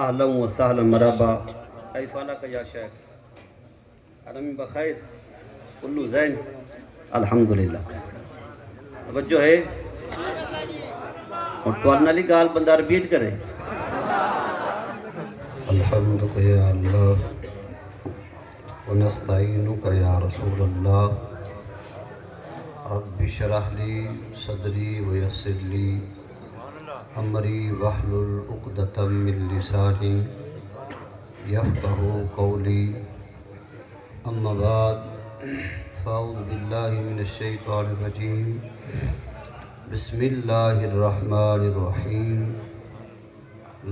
اهلا وسهلا مرحبا. كيف حالك يا شيخ؟ انا من بخير، كله زين الحمد للہ. توجہ ہے اور تو نالی گال بندہ ریپیٹ کرے. الحمد یا اللہ ونستعینک یا رسول اللہ. رب اشرح لی صدری ویسر لی امری واحلل عقدۃ من لسانی یفقہوا قولی. اما بعد فاعوذ باللہ من الشیطان الرجیم. بسم اللہ الرحمن الرحیم.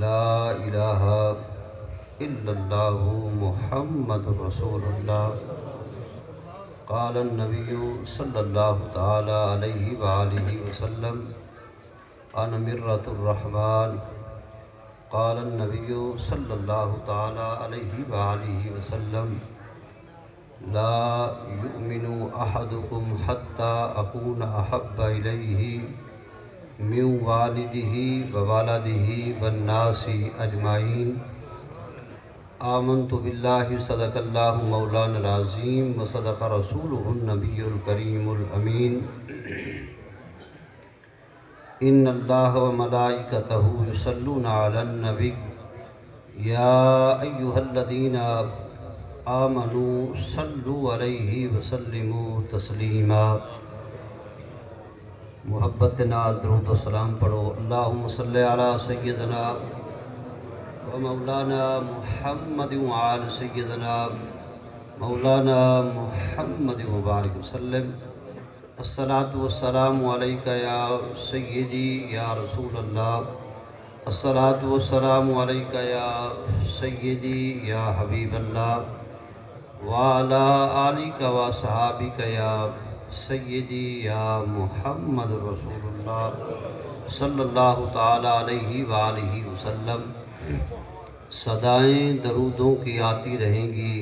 لا الہ الا اللہ محمد رسول اللہ. قال النبی صلی اللہ تعالی علیہ وآلہ وسلم انا مرۃ الرحمن. قال النبی صلی اللہ تعالی علیہ وآلہ وسلم لا یؤمن احدکم حتی اکون احب الیہ من والدہ وولدہ والناس اجمعین. آمنت باللہ صدق اللہ مولانا العظیم وصدق رسولہ النبی الکریم الامین. ان اللہ وملائکتہ یصلون علی النبی یا ایہا الذین آمنوا صلوا علیہ وسلموا تسلیما. محبت نال درود و سلام پڑھو. اللہم صلی علی سیدنا و مولانا محمد وعلی سیدنا مولانا محمد وبارک وسلم. الصلاۃ والسلام علیک یا سیدی یا رسول اللہ. الصلاۃ والسلام علیک یا سیدی یا حبیب اللہ وعلی آلک و صحابک یا سیدی یا محمد رسول اللہ صلی اللہ تعالی علیہ وآلہ وسلم. صدائیں درودوں کی آتی رہیں گی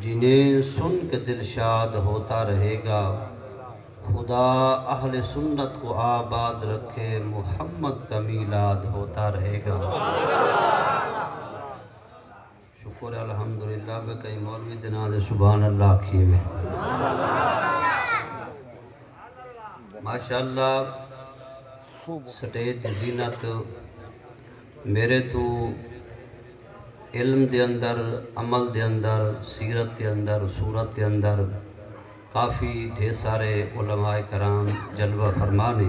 جنہیں سن کے دل شاد ہوتا رہے گا. خدا اہل سنت کو آباد رکھے، محمد کا میلاد ہوتا رہے گا. شکر الحمدللہ بے کئی مولوی دنا دے سبحان اللہ کیے میں ماشاءاللہ. سٹیج دی زینت میرے تو علم دے اندر، عمل دے اندر، سیرت دے اندر، صورت دے اندر کافی ڈھیر سارے علماء کرام جلوہ فرمانے.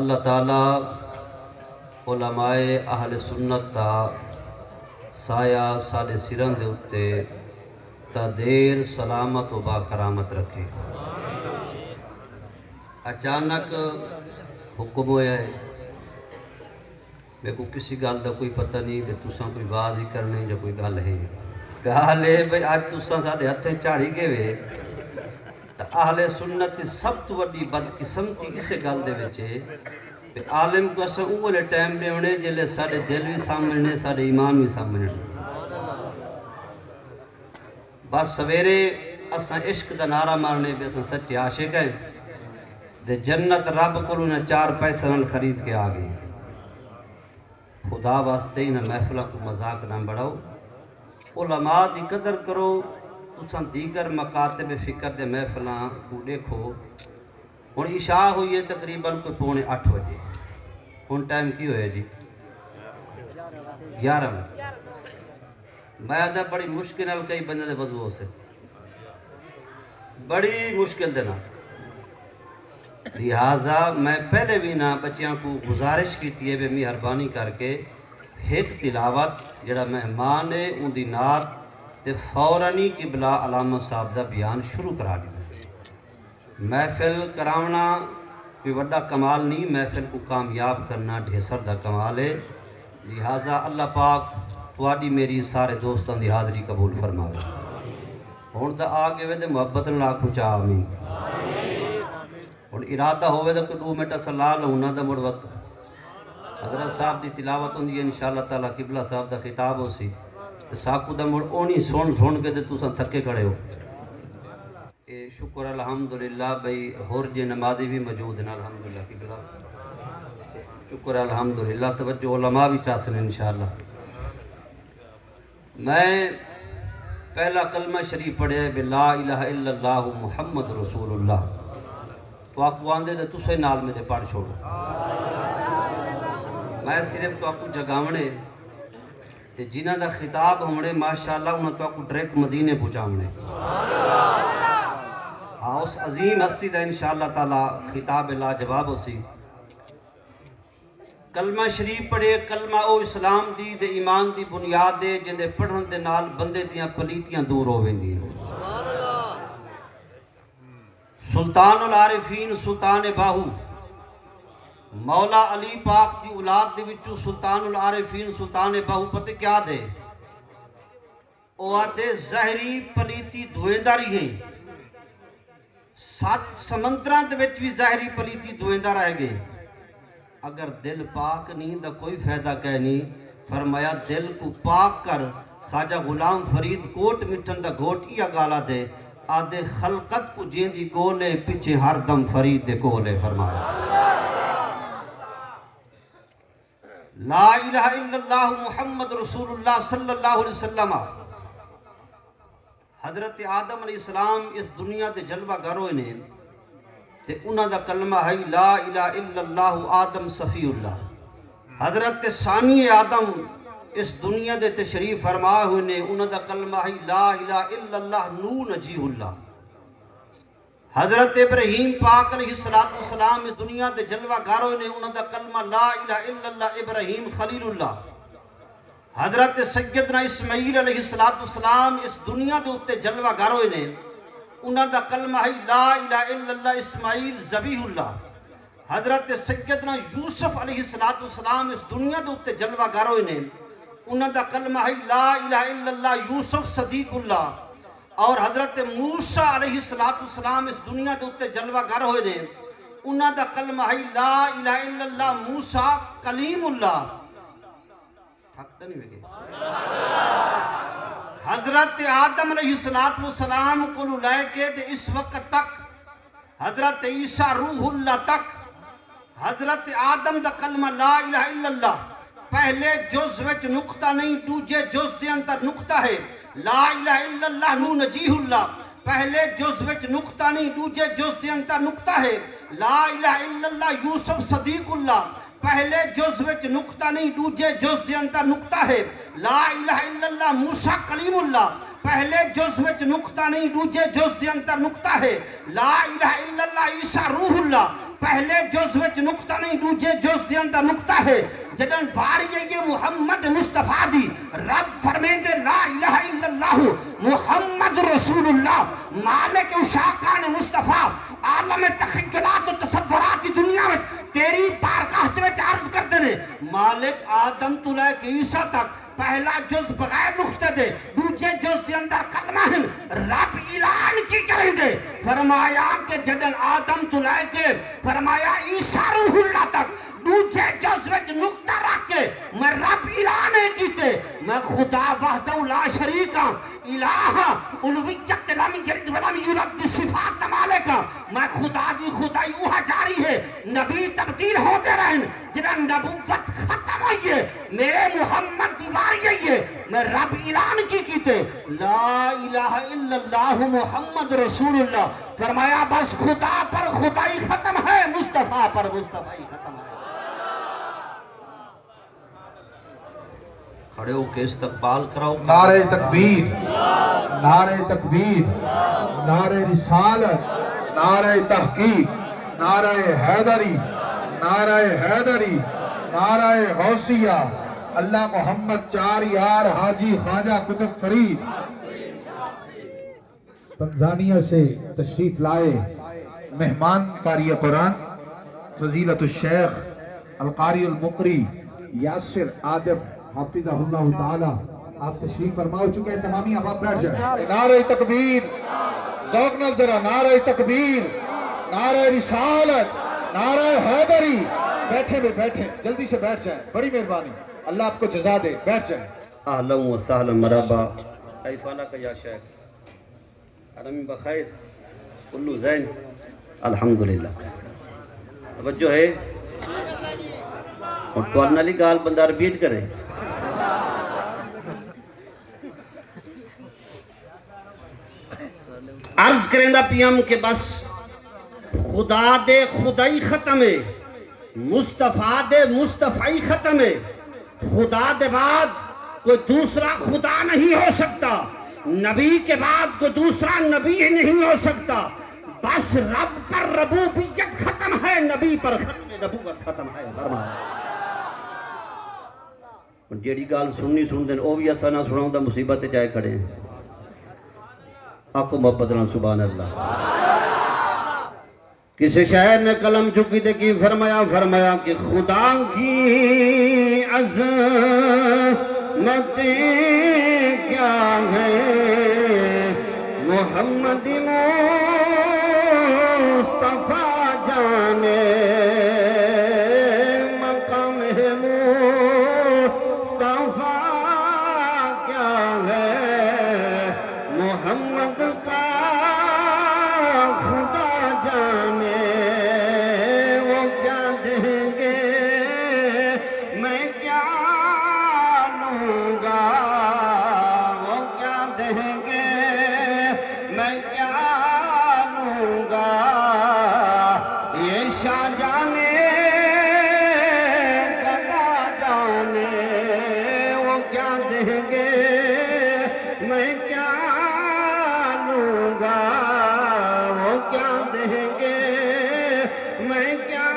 اللہ تعالیٰ علماء اہل سنت تا سایہ ساڈے سراں دے اتے تا دیر سلامت و با کرامت رکھے. اچانک حکم ہویا ہے، میرے کو کسی گل دا کوئی پتہ نہیں کہ تساں کوئی باز ہی کرنے یا کوئی گل ہے. گل ہے بھئی اج تساں ساڈے ہتھیں چاڑی گئے وے تا اہل سنت دی سب تو وڈی بدقسمتی اسے گل دے وچ ہے کہ عالم کو اساں اولے ٹائم دے ہونے جلے ساڈے دل بھی سامنے ساڈے ایمان بھی سامنے. بس سویرے اساں عشق دا نعرہ مارنے بھی اساں سچے عاشق ہیں دے جنت رب کولوں نہ 4 پیسے نال خرید کے آ گئے. خدا واسطے ہی نہ محفلوں کو مذاق نہ بڑھاؤ، علماء دی قدر کرو. تساں دیگر مکاتب فکر دے محفلاں کو دیکھو. ہن عشاء ہوئی ہے تقریباً کوئی 7:45 بجے. ہن ٹائم کی ہوئے جی 11 بجے. میں آدھا بڑی مشکل نال کئی بندے دے وضو سے بڑی مشکل دے نال. لہٰذا میں پہلے بھی نہ بچیاں کو گزارش کی تھی بے مہربانی کر کے ایک تلاوت جڑا مہمان ہے ان دی نعت تے فوراًی قبلہ علامہ صاحب دا بیان شروع کرا دی. محفل کراونا کوئی وڈا کمال نہیں، محفل کو کامیاب کرنا ڈھیسر دا کمال ہے. لہٰذا اللہ پاک تواڈی میری سارے دوستاں دی حاضری قبول فرماوے. ہن تا آگے وے تے محبت نال آکھو چا آمین. ہن ارادہ ہوئے تو کوئی 2 منٹ سلا لوں نہ تو مڑ وقت حضرت صاحب دی تلاوت ہوندی ہے انشاءاللہ تعالیٰ قبلہ صاحب دا خطاب ہو سی ساکو دا مڑ اونی سن کے تساں تھکے کھڑے ہو. اے شکر الحمدللہ بھئی ہور جے نمازی بھی موجود ہیں الحمدللہ قبلہ. شکر الحمدللہ. توجہ علماء بھی چاہتے ہیں انشاءاللہ. میں پہلا کلمہ شریف پڑھے لا الہ الا اللہ محمد رسول اللہ. تو آپ کو آندے دے تسے نال میرے پڑھ چھوڑو. میں صرف تو آپ کو جگاونے تے جنہ دا خطاب ہونے ماشاءاللہ انہوں تو آپ کو ڈریک مدینے پہنچاونے. ہاں اس عظیم ہستی دا انشاءاللہ تعالی خطاب لا جواب ہو سی. کلمہ شریف پڑھے. کلمہ او اسلام دی دے ایمان دی بنیاد دے جن دے پڑھن دے نال بندے دیاں پلیتیاں دور ہو ویندی. سلطان العارفین سلطان باہو مولا علی پاک دی اولاد دے وچوں سلطان العارفین سلطان باہو پتہ کیا دے؟ او آدھے ظاہری پلیتی دھویندہ رہی ہیں. 7 سمندران دے وچ بھی ظاہری پلیتی دھویندہ رہ گئے. اگر دل پاک نہیں دا کوئی فائدہ کہہ نہیں. فرمایا دل کو پاک کر. خواجہ غلام فرید کوٹ مٹھن دا گھوٹ یا گالا دے آدھے خلقت کو جیندی گولے پیچھے ہر دم فرید دے گولے. فرمایا لا الہ الا اللہ محمد رسول اللہ صلی اللہ علیہ وسلم. حضرت آدم علیہ السلام اس دنیا دے جلوہ گر ہوئے نے تے انہاں دا کلمہ ہے لا الہ الا اللہ آدم صفی اللہ. حضرت ثانی آدم اس دنیا دے تشریف فرما ہوئے نے انہاں دا کلمہ ہے لا الہ الا اللہ نو نجیہ اللہ. حضرت ابراہیم پاک علیہ السلام اس دنیا دے جلوہ گر ہوئے نے انہاں دا کلمہ لا الہ الا اللہ ابراہیم خلیل اللہ. حضرت سیدنا اسماعیل علیہ السلام اس دنیا دے اتے جلوہ گر ہوئے نے انہاں دا کلمہ ہے لا الہ الا اللہ اسماعیل ذبیح اللہ. حضرت سیدنا یوسف علیہ السلام اس دنیا دے اتے جلوہ گر ہوئے نے انہاں دا کلمہ ہے لا الہ الا اللہ یوسف صدیق اللہ. اور حضرت موسیٰ علیہ السلام اس دنیا دے اتے جلوہ گر ہوئے نے انہاں دا کلمہ ہے لا الہ الا اللہ موسیٰ کلیم اللہ. تھکتا نہیں ہوئے. حضرت آدم علیہ السلام کو لے کے دے اس وقت تک حضرت عیسیٰ روح اللہ تک حضرت آدم دا کلمہ لا الہ الا اللہ پہلے جز وچ نقطہ نہیں دوجے جز دے اندر نقطہ ہے. لا الہ الا اللہ نو نجیہ اللہ پہلے جز وچ نقطہ نہیں دوجے جز دے اندر نقطہ ہے. لا الہ الا اللہ یوسف صدیق اللہ پہلے جز وچ نقطہ نہیں دوجے جز دے اندر نقطہ ہے. لا الہ الا اللہ موسیٰ کلیم اللہ پہلے جز وچ نقطہ نہیں دوجے جز دے اندر نقطہ ہے. لا الہ الا اللہ عیسیٰ روح اللہ پہلے جز وچ نقطہ نہیں دوجے جز دے اندر نقطہ ہے. جدن واری یہ محمد مصطفیٰ دی رب فرمیندے لا الہ الا اللہ محمد رسول اللہ مالک اشاقان مصطفیٰ عالم تخیلات و تصورات دی دنیا میں تیری بارگاہ وچ عرض کر دینے مالک آدم تو لے کے عیسیٰ تک پہلا جز بغیر نقطے دے دوجے جز دے اندر کلمہ ہیں رب اعلان کی کریں دے. فرمایا کہ جدن آدم تو لے کے فرمایا عیسیٰ روح اللہ تک دوجے جز وچ نقطہ رکھ کے میں رب اعلان کیتے میں خدا وحدہ لا شریک الہ الوہیت لم یلد ولم یولد دی صفات مالک میں خدا دی خدائی اوہا جاری ہے. نبی تبدیل ہوتے رہیں جنہاں نبوت ختم ہوئی ہے میرے محمد دیواری ہے میں رب اعلان کیتے لا الہ الا اللہ محمد رسول اللہ. فرمایا بس خدا پر خدائی ختم ہے مصطفیٰ پر مصطفیٰ ختم ہے. کھڑے ہو کے استقبال کراؤ. نعرہ تکبیر نعرہ تکبیر نعرہ رسالت نعرہ تحقیق نعرہ حیدری نعرہ حیدری نعرہ غوثیہ اللہ محمد چار یار حاجی خواجہ قطب فرید تنزانیہ سے تشریف لائے مہمان قاری قرآن فضیلت الشیخ القاری المقری یاسر آدم حافظہ اللہ تعالی آپ تشریف فرما ہو چکے ہیں. تمامی اب آپ بیٹھ جائیں. نعرہ تکبیر ذوق نال ذرا نعرہ تکبیر نعرہ رسالت نعرہ حیدری. بیٹھے بھی بیٹھے جلدی سے بیٹھ جائیں بڑی مہربانی اللہ آپ کو جزا دے. بیٹھ جائیں. اہلا و سہلا مرحبا کیف حالک یا شیخ عالمی بخیر کلو زین الحمدللہ. توجہ ہے اور تو انالی گال بندہ ریپیٹ کرے عرض کریں دا پیم کہ بس خدا دے خدائی ختم ہے مصطفیٰ دے مصطفی ختم ہے خدا دے بعد کوئی دوسرا خدا نہیں ہو سکتا نبی کے بعد کوئی دوسرا نبی نہیں ہو سکتا بس رب پر ربوبیت ختم ہے نبی پر ختم نبوت ختم ہے جیڑی گال سننی سن دیں او بھی ایسا نہ سناؤں دا مصیبت جائے کھڑے ہیں آنکھوں محبت رہا سبحان اللہ کسی شاعر نے قلم چکی دے کی فرمایا کہ خدا کی عظمت کیا ہے محمد مصطفیٰ جانے مقام مصطفیٰ کیا ہے محمد کا خدا جانے وہ کیا دیں گے میں کیا لوں گا وہ کیا دیں گے میں کیا لوں گا یہ شاہ جانے گدا جانے وہ کیا دیں گے میں کیا لوں گا وہ کیا دیں گے میں کیا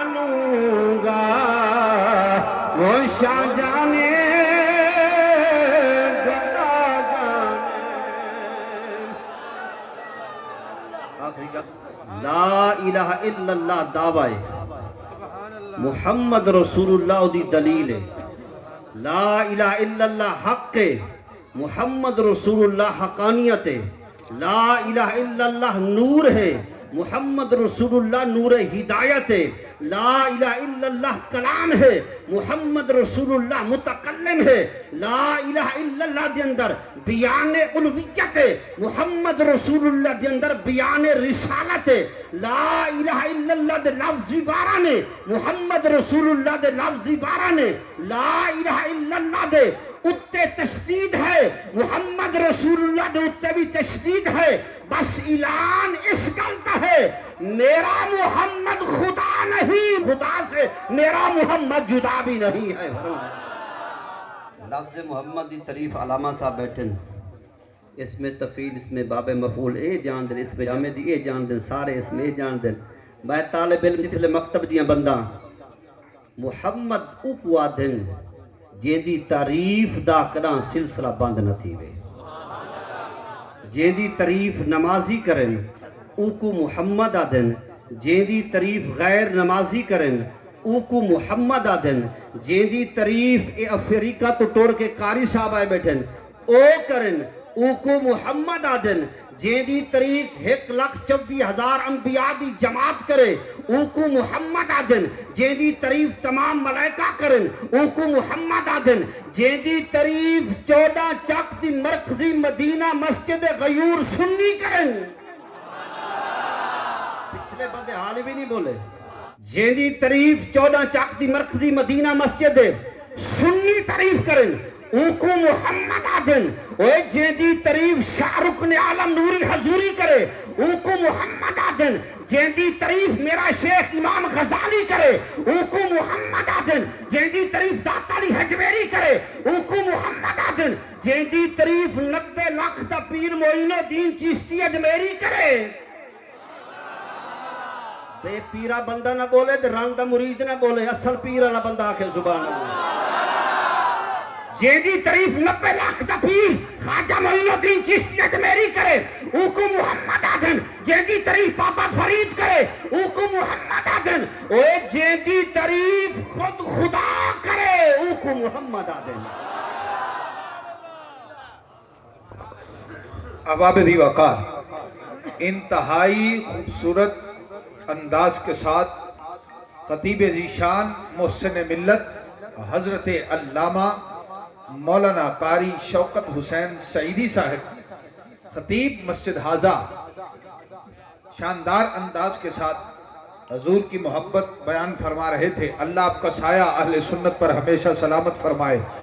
لوں گا وہ شاہ جانے گدا جانے لا الہ الا اللہ دعوی محمد رسول اللہ دی دلیل ہے لا الہ الا اللہ حق ہے محمد رسول اللہ حقانیت ہے لا الہ الا اللہ نور ہے محمد رسول اللہ نور ہدایت ہے لا الہ الا اللہ کلام ہے محمد رسول اللہ متکلم ہے لا الہ الا اللہ دے اندر بیان الوہیت ہے محمد رسول اللہ دے اندر بیان رسالت ہے لا الہ الا اللہ دے لفظی بارہ نے محمد رسول اللہ دے لفظی بارہ نے لا الہ الا اللہ دے اتے تشدید ہے محمد رسول اللہ دے اتے بھی تشدید ہے بس اعلان اس گلتا ہے میرا محمد خدا نہیں خدا سے میرا محمد جدا بھی نہیں ہے لفظ محمد دی تعریف علامہ صاحب بیٹھن اس میں تفیل اس میں باب مفعول اے جان دیں اس میں جامع دی اے جان دیں سارے اس میں اے جان دیں میں طالب علم دفل مکتب دیاں بندہ محمد اوکو آدھن جیدی تعریف دا کران سلسلہ بند نہ تھی وے جیدی تعریف نمازی کرن اوکو محمد آدھن جیدی تعریف غیر نمازی کرن اوکو محمد آدھن جیدی تعریف اے افریقہ تو ٹور کے قاری صاحب آئے بیٹھن او کرن اوکو محمد آدھن جیدی تعریف 1,24,000 انبیاء دی جماعت کرے اوکو محمد آدھن جیدی تعریف تمام ملائکہ کرن اوکو محمد آدھن جیدی تعریف 14 چک دی مرکزی مدینہ مسجد غیور سنی کرن پچھلے بندے حال بھی نہیں بولے جیدی تعریف 14 چک دی مرکزی مدینہ مسجد سنی تعریف کرن اوکو محمد آدھن اوے جیدی تعریف شاہ رکن عالم نوری حضوری کرے اوکو محمد آدھن جیدی تعریف میرا شیخ امام غزالی کرے اوکو محمد آدھن جیدی تعریف داتا علی حجویری کرے اوکو محمد آدھن جیدی تعریف 90 لاکھ دا پیر معین الدین چشتی اجمیری کرے بے پیرا بندہ نہ بولے تو رنگ دا مرید نہ بولے اصل پیر والا بندہ آکھے زبان اللہ جیدی تعریف 90 لاکھ دا پیر خواجہ معین الدین چشتی اجمیری کرے اوکو محمد آدھن جیدی تعریف بابا فرید کرے اوکو محمد آدھن اوے جیدی تعریف خود خدا کرے اوکو محمد آدھن عبابِ دی وقار انتہائی خوبصورت انداز کے ساتھ خطیب ذیشان محسن ملت حضرت علامہ مولانا قاری شوکت حسین سعیدی صاحب خطیب مسجد حاضہ شاندار انداز کے ساتھ حضور کی محبت بیان فرما رہے تھے۔ اللہ آپ کا سایہ اہل سنت پر ہمیشہ سلامت فرمائے۔